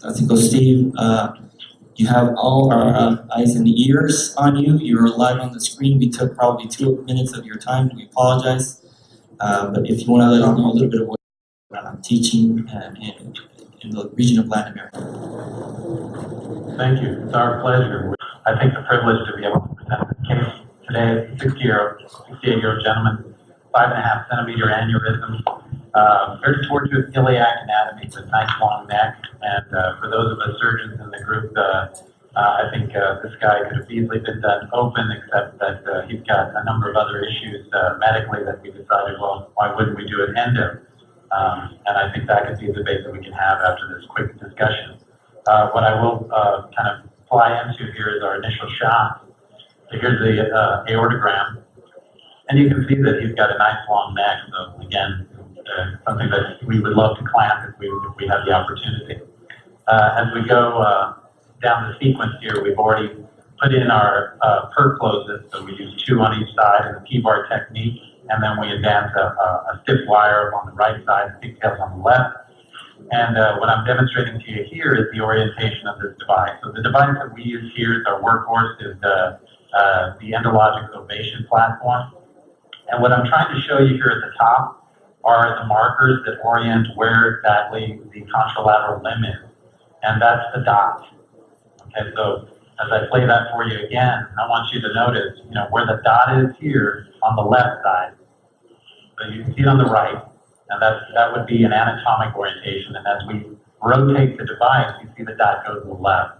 That's go, Steve. You have all our eyes and ears on you. You're live on the screen. We took probably 2 minutes of your time. We apologize. But if you want to let us know a little bit of what teaching in the region of Latin America. Thank you. It's our pleasure. I think the privilege to be able to present this case today. 68-year-old gentleman, 5.5 centimeter aneurysm, very tortuous iliac anatomy, with a nice long neck. And for those of us surgeons in the group, I think this guy could have easily been done open, except that he's got a number of other issues medically that we decided, well, why wouldn't we do it endo? And I think that could be a debate that we can have after this quick discussion. What I will kind of fly into here is our initial shot. So here's the aortogram. And you can see that he's got a nice long neck. So again, something that we would love to clamp if we have the opportunity. As we go down the sequence here, we've already put in our per closes. So we use 2 on each side in the P-bar technique. And then we advance a stiff wire on the right side, pigtails on the left. And what I'm demonstrating to you here is the orientation of this device. So the device that we use here is our workhorse, is the endologic ovation platform. And what I'm trying to show you here at the top are the markers that orient where exactly the contralateral limb is. And that's the dot. Okay, so as I play that for you again, I want you to notice, where the dot is here on the left side. So you can see it on the right, and that would be an anatomic orientation. And as we rotate the device, you see the dot go to the left.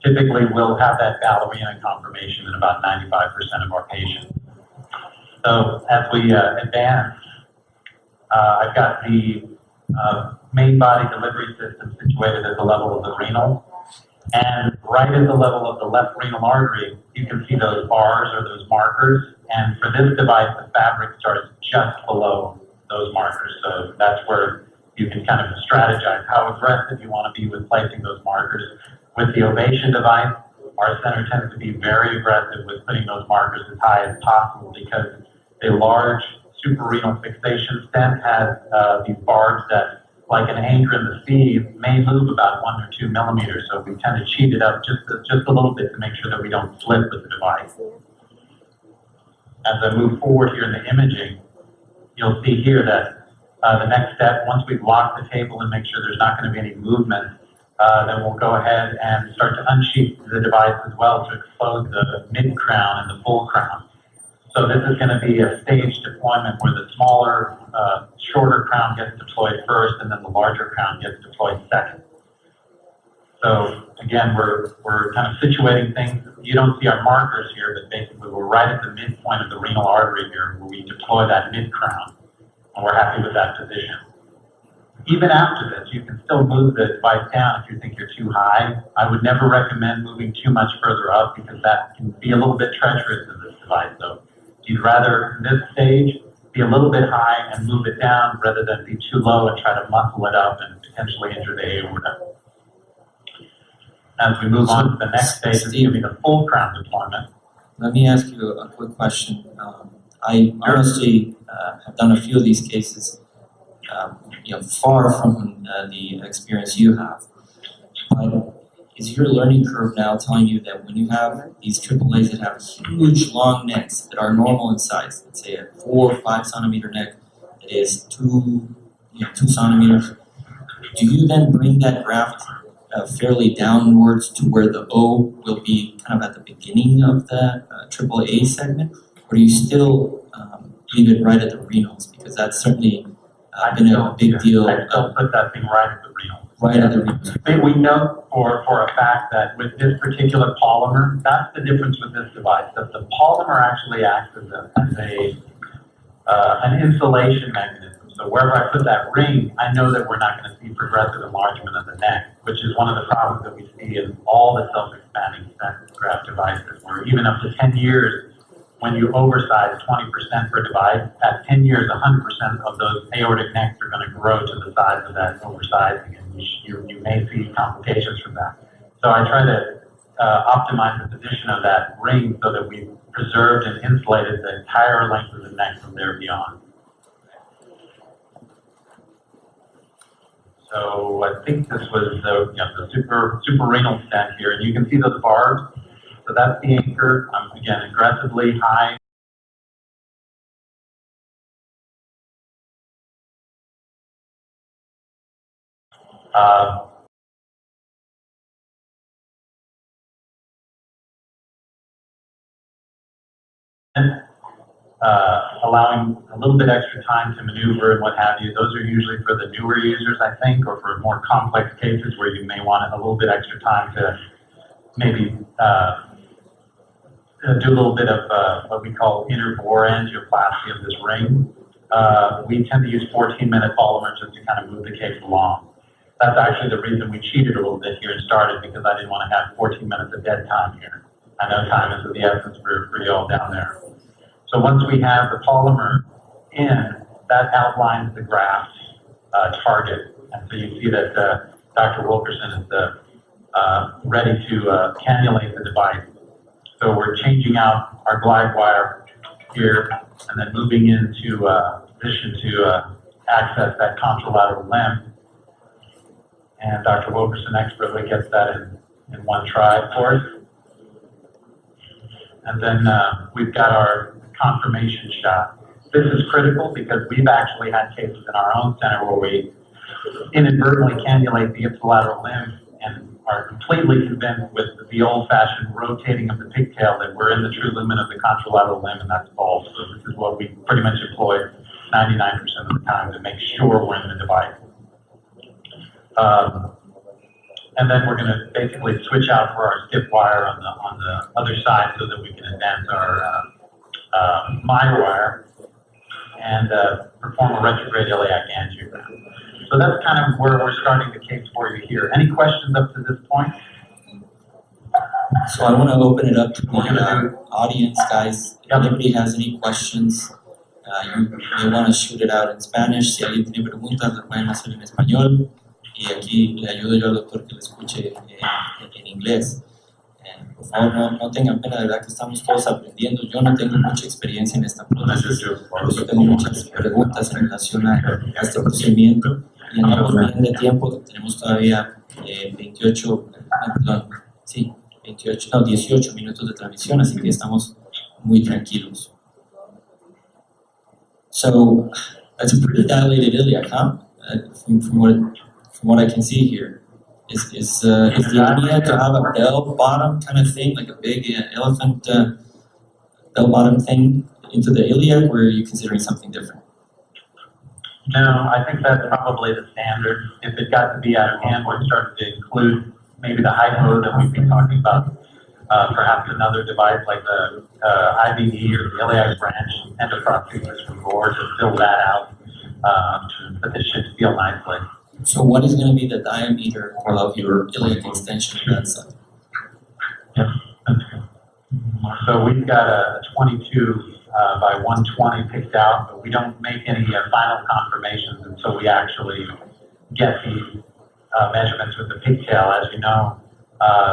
Typically, we'll have that ballerina conformation in about 95% of our patients. So as we advance, I've got the main body delivery system situated at the level of the renal. And right at the level of the left renal artery, you can see those bars or those markers. And for this device, the fabric starts just below those markers. So that's where you can kind of strategize how aggressive you want to be with placing those markers. With the ovation device, our center tends to be very aggressive with putting those markers as high as possible, because a large suprarenal fixation stent has these barbs that, like an anchor in the sea, may move about 1 or 2 millimeters. So we tend to cheat it up just a little bit to make sure that we don't slip with the device. As I move forward here in the imaging, you'll see here that the next step, once we've locked the table and make sure there's not going to be any movement, then we'll go ahead and start to unsheath the device as well to expose the mid-crown and the full crown. So this is going to be a staged deployment where the smaller, shorter crown gets deployed first, and then the larger crown gets deployed second. So again, we're kind of situating things. You don't see our markers here, but basically we're right at the midpoint of the renal artery here, where we deploy that mid-crown, and we're happy with that position. Even after this, you can still move the device down if you think you're too high. I would never recommend moving too much further up, because that can be a little bit treacherous in this device. So you'd rather, in this stage, be a little bit high and move it down rather than be too low and try to muscle it up and potentially injure the aorta. As we move on to the next stage, it's going to be the full crown deployment. Let me ask you a quick question. I honestly have done a few of these cases, far from the experience you have. But is your learning curve now telling you that when you have these AAAs that have huge long necks that are normal in size, let's say a 4 or 5 centimeter neck that is 2 centimeters, do you then bring that graft fairly downwards to where the O will be kind of at the beginning of the AAA segment, or do you still leave it right at the renals? Because that's certainly been a big deal. I still put that thing right at the renal. Right at the renal. We know for a fact that with this particular polymer, that's the difference with this device. That the polymer actually acts as an insulation mechanism. So wherever I put that ring, I know that we're not going to see progressive enlargement of the neck, which is one of the problems that we see in all the self-expanding stent graft devices, where even up to 10 years, when you oversize 20% per device, at 10 years, 100% of those aortic necks are going to grow to the size of that oversizing, and you may see complications from that. So I try to optimize the position of that ring so that we've preserved and insulated the entire length of the neck from there beyond. So I think this was the suprarenal stent here, and you can see those barbs. So that's the anchor. Again, aggressively high. Allowing a little bit extra time to maneuver and what have you. Those are usually for the newer users, I think, or for more complex cases where you may want a little bit extra time to maybe do a little bit of what we call inner bore angioplasty of this ring. We tend to use 14-minute polymer just to kind of move the case along. That's actually the reason we cheated a little bit here and started, because I didn't want to have 14 minutes of dead time here. I know time is of the essence for you all down there. So once we have the polymer in, that outlines the graft target. And so you see that Dr. Wilkerson is ready to cannulate the device. So we're changing out our glide wire here and then moving into position to access that contralateral limb. And Dr. Wilkerson expertly gets that in one try for us. And then we've got our confirmation shot. This is critical because we've actually had cases in our own center where we inadvertently cannulate the ipsilateral limb and are completely convinced with the old-fashioned rotating of the pigtail that we're in the true lumen of the contralateral limb, and that's false. So this is what we pretty much employ 99% of the time to make sure we're in the device. And then we're going to basically switch out for our stiff wire on the other side so that we can advance our mire wire and perform a retrograde iliac angiogram. So that's kind of where we're starting the case for you here. Any questions up to this point? So I want to open it up to the audience, guys. If anybody has any questions, you want to shoot it out in Spanish. Si alguien tiene preguntas, las pueden hacer en español. Y aquí le ayudo yo al doctor que le escuche en inglés. Por favor, no tengan pena, de verdad que estamos todos aprendiendo. Yo no tengo mucha experiencia en esta prótesis, por eso tengo muchas preguntas en relación a este procedimiento. Y andamos bien de tiempo, tenemos todavía 18 minutos de transmisión, así que estamos muy tranquilos. So, that's a pretty dilated iliac, huh? From what I can see here. Is the idea to have a bell bottom kind of thing, like a big elephant bell bottom thing into the iliac, or are you considering something different? No, I think that's probably the standard. If it got to be out of hand, we'd start to include maybe the hypo that we've been talking about, perhaps another device like the IVD or the iliac branch endoprosthesis from Gore to fill that out, but this should feel nicely. So what is going to be the diameter of your iliac extension on that side? Yep, that's good. So we've got a 22 by 120 picked out, but we don't make any final confirmations until we actually get the measurements with the pigtail. As you know,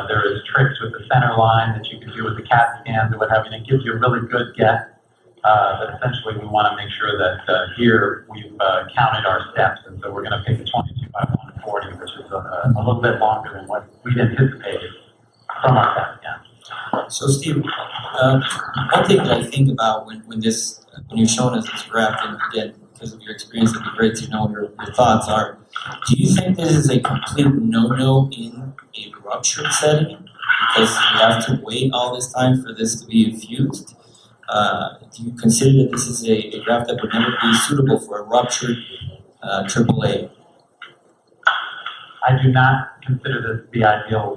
there is tricks with the center line that you can do with the CAT scans or what have you, and it gives you a really good get. But essentially, we want to make sure that here we've counted our steps, and so we're going to pick a 22 by 140, which is a little bit longer than what we'd anticipated from our CAT scan. So, Steve, one thing that I think about when you're showing us this graph, and again, because of your experience, it'd be great to know your thoughts are. Do you think this is a complete no-no in a ruptured setting because you have to wait all this time for this to be infused? Do you consider that this is a graft that would never be suitable for a ruptured AAA? I do not consider this the ideal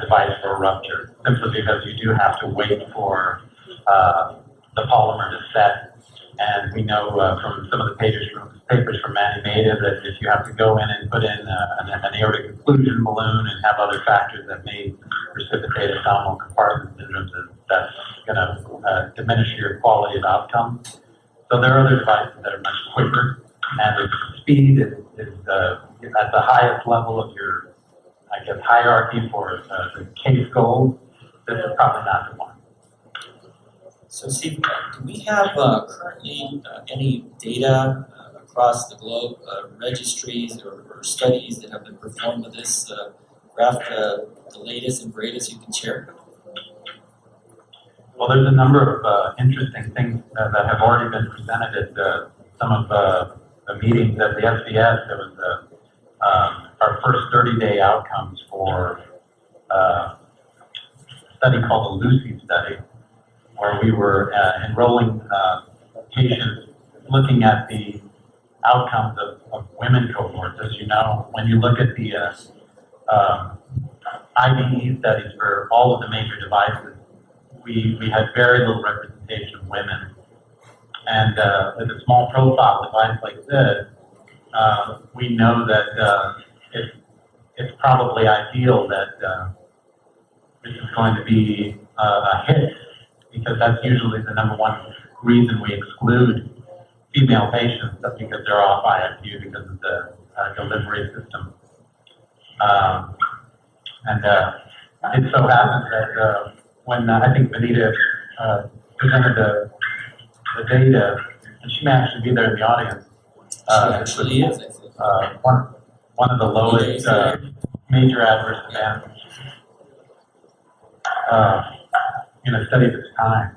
device for a rupture, simply because you do have to wait for the polymer to set. And we know from some of the papers from Manny Native that if you have to go in and put in an aortic occlusion balloon and have other factors that may precipitate abdominal compartment syndrome, that's going to diminish your quality of outcome. So there are other devices that are much quicker, and the speed is at the highest level of your, I guess, hierarchy for the case goals. This is probably not the one. So, Steve, do we have currently any data across the globe, registries or studies that have been performed with this graft, the latest and greatest you can share? Well, there's a number of interesting things that have already been presented at some of the meetings at the SVS. There was our first 30-day outcomes for a study called the Lucy study, where we were enrolling patients looking at the outcomes of women cohorts. As you know, when you look at the IDE studies for all of the major devices, we had very little representation of women. And with a small profile device like this, we know that it's probably ideal that this is going to be a hit, because that's usually the number one reason we exclude female patients, that's because they're off IFU because of the delivery system. It so happens that when I think Benita presented the data, and she may actually be there in the audience. She actually is, I think. One of the lowest major adverse events in a study of its time.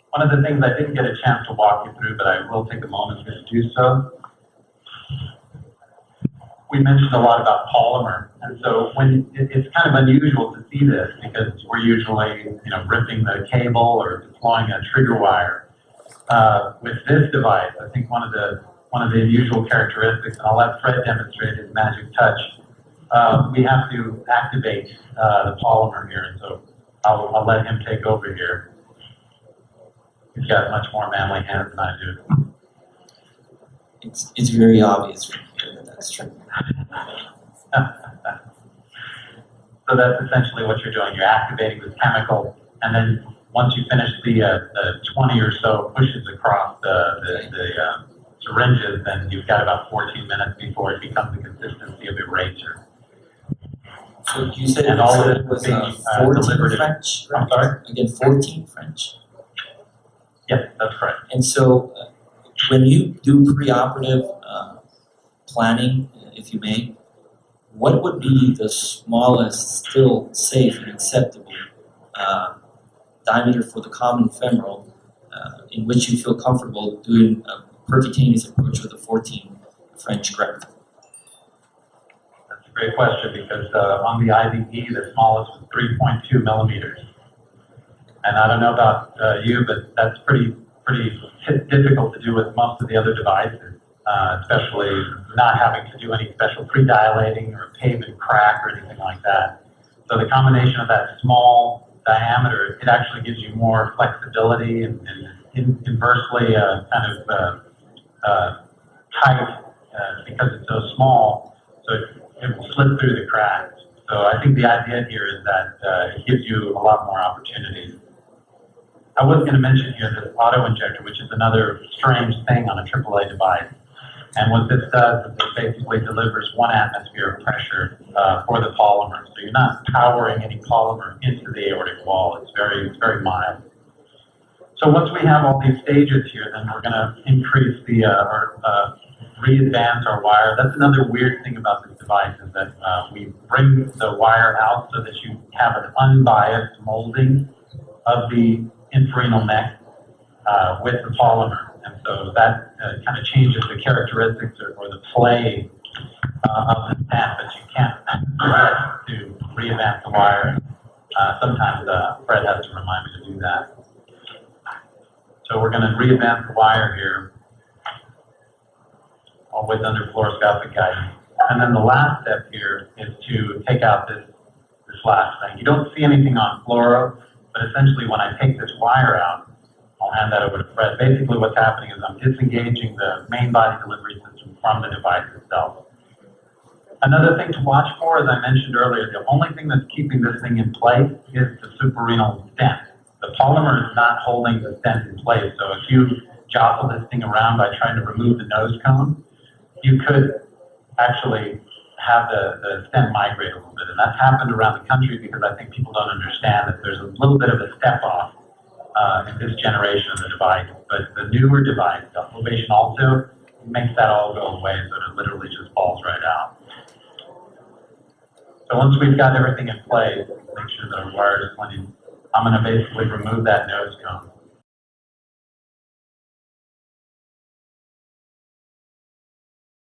One of the things I didn't get a chance to walk you through, but I will take a moment to do so. We mentioned a lot about polymer, and so when it's kind of unusual to see this because we're usually, ripping the cable or deploying a trigger wire. With this device, I think one of the unusual characteristics, and I'll let Fred demonstrate his magic touch. We have to activate the polymer here, and so I'll let him take over here. He's got much more manly hands than I do. It's very obvious from here that that's true. So that's essentially what you're doing. You're activating this chemical, and then once you finish the 20 or so pushes across the syringes, then you've got about 14 minutes before it becomes the consistency of eraser. So you said and all of it was 14 French? I'm sorry? Again, 14 French? Yes, that's correct. And so when you do preoperative planning, if you may, what would be the smallest, still safe and acceptable diameter for the common femoral in which you feel comfortable doing a percutaneous approach with a 14 French graft? That's a great question, because on the IDE, the smallest was 3.2 millimeters. And I don't know about you, but that's pretty difficult to do with most of the other devices, especially not having to do any special pre-dilating or pavement crack or anything like that. So the combination of that small diameter, it actually gives you more flexibility and inversely kind of tight because it's so small, so it will slip through the cracks. So I think the idea here is that it gives you a lot more opportunities. I was going to mention here this auto-injector, which is another strange thing on a AAA device. And what this does is it basically delivers 1 atmosphere of pressure for the polymer. So you're not powering any polymer into the aortic wall. It's very mild. So once we have all these stages here, then we're going to increase the re-advance our wire. That's another weird thing about this device, is that we bring the wire out so that you have an unbiased molding of the infrarenal neck with the polymer. And so that kind of changes the characteristics or the play of the stent, but you can't forget to re-advance the wire. Sometimes Fred has to remind me to do that. So we're going to re-advance the wire here, always under fluoroscopic guidance. And then the last step here is to take out this last thing. You don't see anything on fluoro, but essentially when I take this wire out, I'll hand that over to Fred. Basically what's happening is I'm disengaging the main body delivery system from the device itself. Another thing to watch for, as I mentioned earlier, the only thing that's keeping this thing in place is the suprarenal stent. The polymer is not holding the stent in place, so if you jostle this thing around by trying to remove the nose cone, you could actually have the stent migrate a little bit. And that's happened around the country because I think people don't understand that there's a little bit of a step off in this generation of the device. But the newer device, the Ovation also, makes that all go away, so it literally just falls right out. So once we've got everything in place, make sure that our wire is plenty, I'm going to basically remove that nose cone.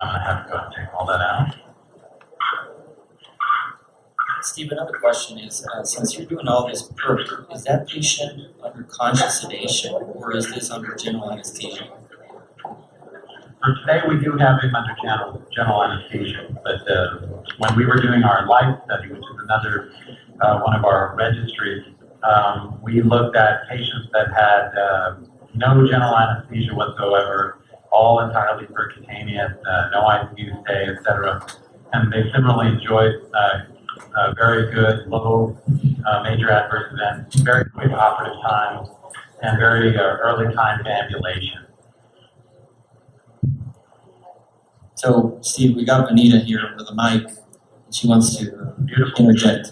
I'm going to have to go and take all that out. Steve, another question is, since you're doing all this work, is that patient under conscious sedation or is this under general anesthesia? For today, we do have him under general anesthesia, but when we were doing our LIVE study, which is another one of our registries, we looked at patients that had no general anesthesia whatsoever, all entirely percutaneous, no ICU stay, etc. And they similarly enjoyed very good, low major adverse events, very quick operative times, and very early time to ambulation. So, Steve, we got Anita here with a mic, and she wants to interject.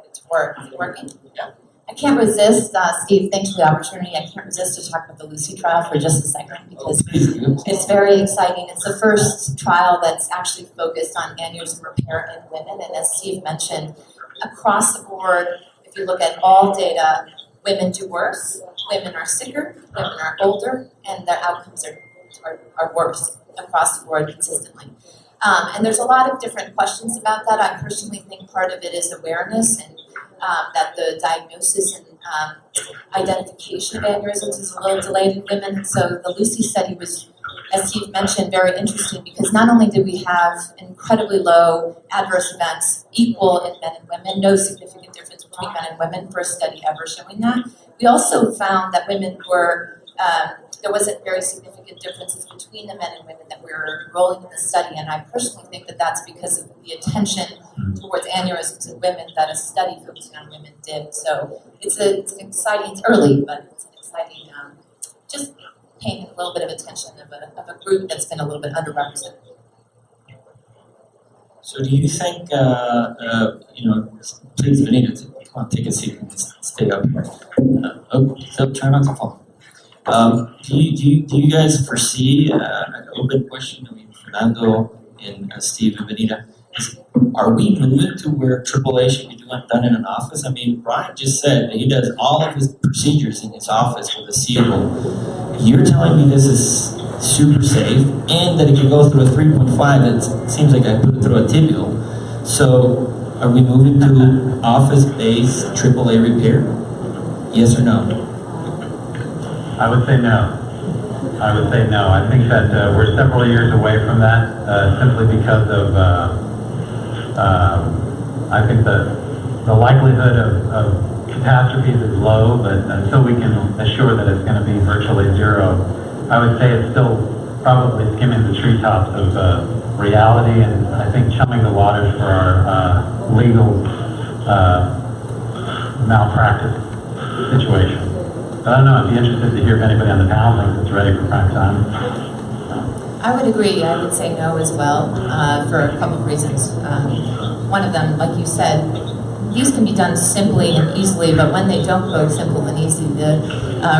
It's working? Yeah. I can't resist, Steve, thanks for the opportunity. I can't resist to talk about the Lucy trial for just a second because it's very exciting. It's the first trial that's actually focused on aneurysm repair in women. And as Steve mentioned, across the board, if you look at all data, women do worse, women are sicker, women are older, and their outcomes are worse across the board consistently. And there's a lot of different questions about that. I personally think part of it is awareness and that the diagnosis and identification of aneurysms is a little delayed in women. And so the Lucy study was, as Steve mentioned, very interesting because not only did we have incredibly low adverse events equal in men and women, no significant difference between men and women, first study ever showing that, we also found that women were, there wasn't very significant differences between the men and women that we were enrolling in the study, and I personally think that that's because of the attention towards aneurysms in women that a study focusing on women did. So it's an exciting, it's early, but it's an exciting, just paying a little bit of attention of a group that's been a little bit underrepresented. So do you think, please, Anita, come on, take a seat and stay up here. So try not to fall. Do you guys foresee an open question? I mean, Fernando and Steve and Benita, are we moving to where AAA should be done in an office? I mean, Brian just said that he does all of his procedures in his office with a seeable. You're telling me this is super safe and that it can go through a 3.5. It seems like I put it through a tibial. So are we moving to office-based AAA repair? Yes or no? I would say no. I would say no. I think that we're several years away from that simply because of, I think the likelihood of catastrophes is low, but until we can assure that it's going to be virtually zero, I would say it's still probably skimming the treetops of reality, and I think chumming the waters for our legal malpractice situation. But I don't know, I'd be interested to hear if anybody on the panel thinks it's ready for prime time. I would agree. I would say no as well for a couple of reasons. One of them, like you said, these can be done simply and easily, but when they don't go simple and easy, the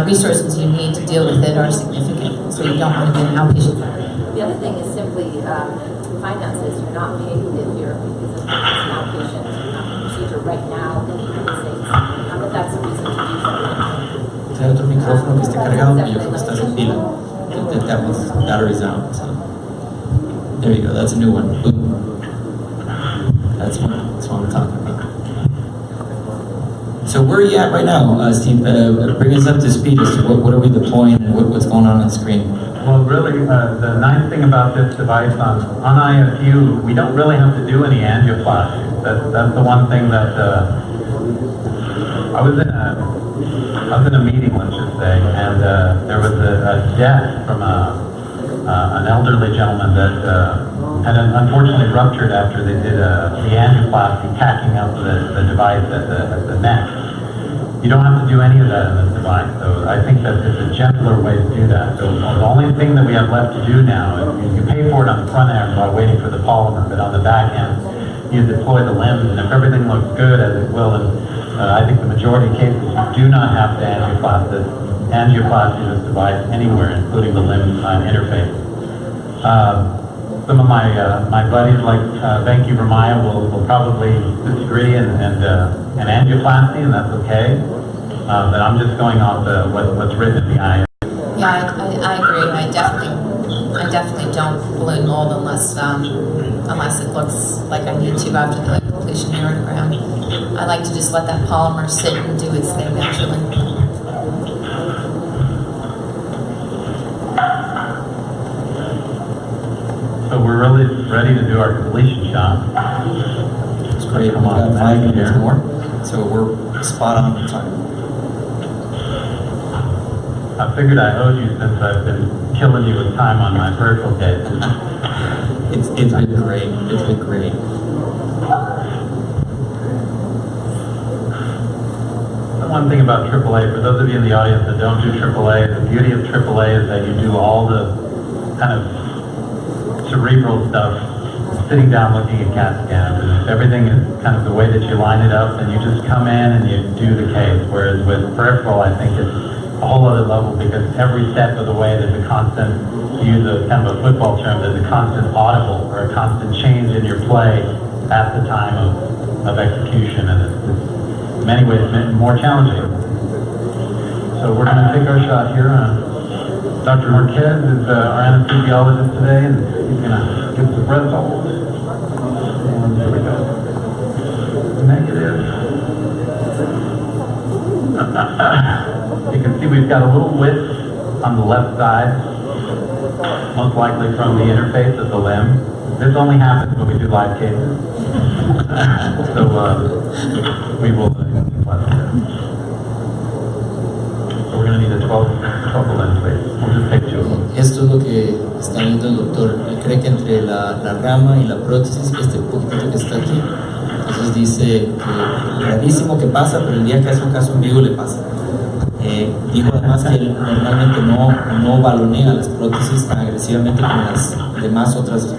resources you need to deal with it are significant. So you don't want to be an outpatient. The other thing is simply finances. You're not paid if you're because of an outpatient procedure right now in the United States. But that's a reason to do so. Tiene otro micrófono que esté cargado, pero yo creo que está sin pila. That was batteries out. So there you go. That's a new one. Boom. That's what I'm talking about. So where are you at right now, Steve? Bring us up to speed as to what are we deploying and what's going on the screen. Well, really, the nice thing about this device on IFU, we don't really have to do any angioplasty. That's the one thing that I was in a meeting, let's just say, and there was a death from an elderly gentleman that had unfortunately ruptured after they did the angioplasty, tacking up the device at the neck. You don't have to do any of that in this device, so I think that there's a gentler way to do that. So the only thing that we have left to do now is you pay for it on the front end while waiting for the polymer, but on the back end, you deploy the limbs, and if everything looks good, as it will, and I think the majority of cases, you do not have to angioplasty this device anywhere, including the limb interface. Some of my buddies like Venki Ramaya will probably disagree and angioplasty, and that's okay. But I'm just going off what's written in the IM. Yeah, I agree. I definitely don't balloon mold unless it looks like I need to after the completion urogram. I like to just let that polymer sit and do its thing naturally. So we're really ready to do our completion shot. It's great. We've got 5 minutes more, so we're spot on time. I figured I owed you since I've been killing you with time on my peripheral cases. It's been great. It's been great. One thing about AAA, for those of you in the audience that don't do AAA, the beauty of AAA is that you do all the kind of cerebral stuff sitting down looking at CAT scans, and everything is kind of the way that you line it up, and you just come in and you do the case. Whereas with peripheral, I think it's a whole other level, because every step of the way there's a constant, to use a kind of a football term, there's a constant audible or a constant change in your play at the time of execution, and it's in many ways more challenging. So we're going to take our shot here. Dr. Marquez is our anesthesiologist today, and he's going to give us a breath hold. And there we go. Negative. You can see we've got a little width on the left side, most likely from the interface of the limb. This only happens when we do live cases. So we will we're going to need a 12 lens, please. We'll just take 2 of them. Esto es lo que está viendo el doctor. Él cree que entre la rama y la prótesis, este poquitito que está aquí, entonces dice que rarísimo que pasa, pero el día que hace un caso en vivo le pasa. Dijo además que él normalmente no balonea las prótesis tan agresivamente como las demás otras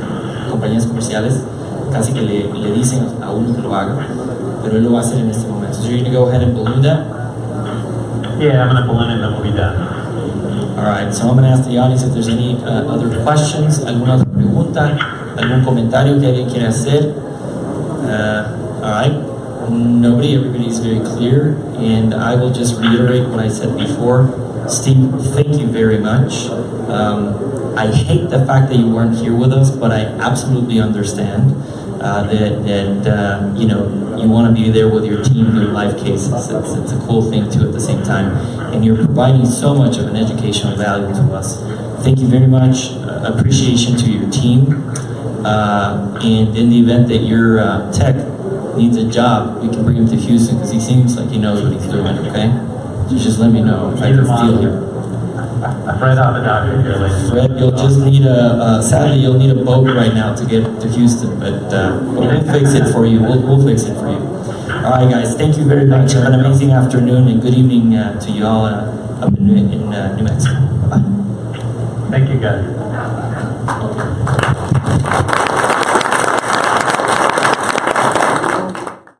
compañías comerciales, casi que le dicen a uno que lo haga, pero él lo va a hacer en este momento. So you're going to go ahead and balloon that? Yeah, I'm going to balloon it and then we'll be done. Alright, so I'm going to ask the audience if there's any other questions, alguna otra pregunta, algún comentario que alguien quiera hacer. Alright, nobody, everybody's very clear, and I will just reiterate what I said before. Steve, thank you very much. I hate the fact that you weren't here with us, but I absolutely understand that you know, you want to be there with your team doing live cases. It's a cool thing too at the same time, and you're providing so much of an educational value to us. Thank you very much. Appreciation to your team, and in the event that your tech needs a job, we can bring him to Houston because he seems like he knows what he's doing. Okay, so just let me know if I can steal him. Fred out the doctor here, ladies. Fred, you'll just need sadly you'll need a boat right now to get to Houston, but we'll fix it for you. We'll fix it for you. All right, guys, thank you very much. Have an amazing afternoon and good evening to you all up in New Mexico. Bye-bye. Thank you, guys.